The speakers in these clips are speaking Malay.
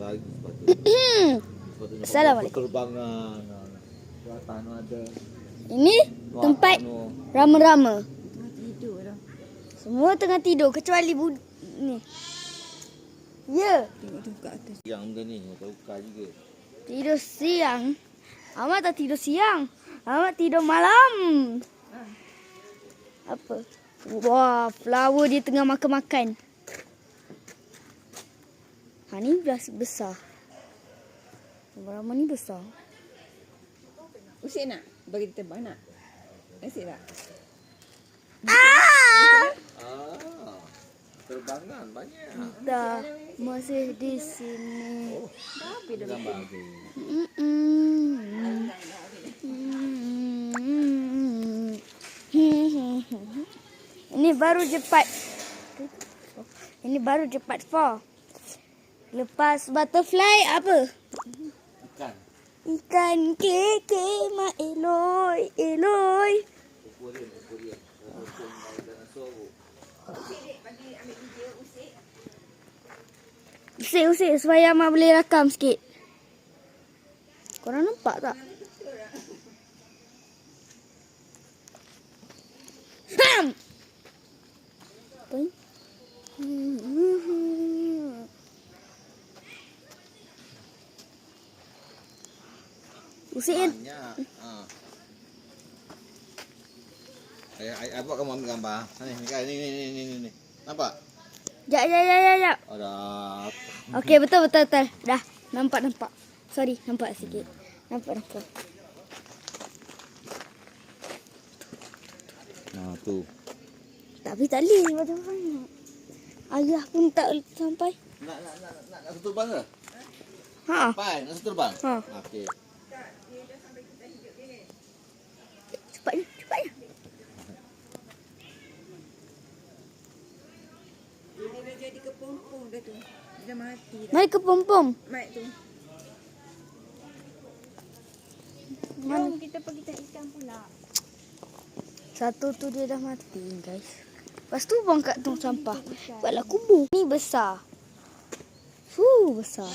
lagi sepatutnya. Assalamualaikum. Penerbangan. Suatan ada. Ini tempat rama-rama. Tidur dah. Semua tengah tidur kecuali ni. Ya, Tengok tu kat atas. Yang benda ni, tak ukar juga. tidur siang. Amat tak tidur siang. Amat tidur malam. Apa? Wah, flower dia tengah makan-makan. Ha, ni besar. Rama ni besar. Usik nak? Bagi terbang nak? Nasib tak? Terbangan banyak. Dah masih di sini. Gambar tu. Ini baru cepat. Ini baru cepat 4. Lepas butterfly apa? Ikan. Ikan keke ma eloi eloi. Korean. Usik supaya Mak boleh rakam sikit. Korang nampak tak? Ham! Apa ni? Usik kan? Banyak. Saya buat kamu ambil gambar. Ni. Nampak? Jap. Ada. Okey, betul. Dah, nampak. Sorry, nampak sikit. Nampak. Nah, tu. Tapi tak boleh macam mana. Ayah pun tak sampai. Nak satu terbang ke? Ha. Sampai, nak satu terbang? Ha. Okey. Cepatnya. Dia dah jadi kepompong dah tu. Dia dah mati dah. Mari ke pom-pom. Mat tu. Mana? Jom kita pergi cari ikan pula. Satu tu dia dah mati, guys. Lepas tu buang kat tong sampah. Buatlah kubur. Ni besar. Besar.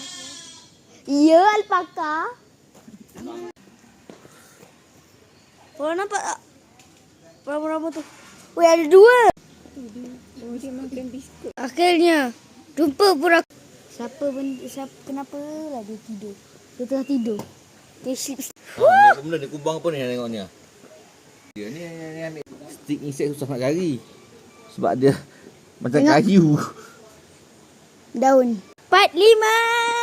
Ya, alpaka. Korang nampak tak? Rama-rama tu. Weh, ada 2. Oh, dia makan biskut. Akhirnya jumpa pula. Siapa kenapa lah dia tidur? Dia tengah tidur. Dia sleep. Ni apa benda ni? Kubang apa ni yang tengok ni? Dia ni ambil stick insect susah nak cari. Sebab dia macam Tengok. kayu. Daun. Part 5.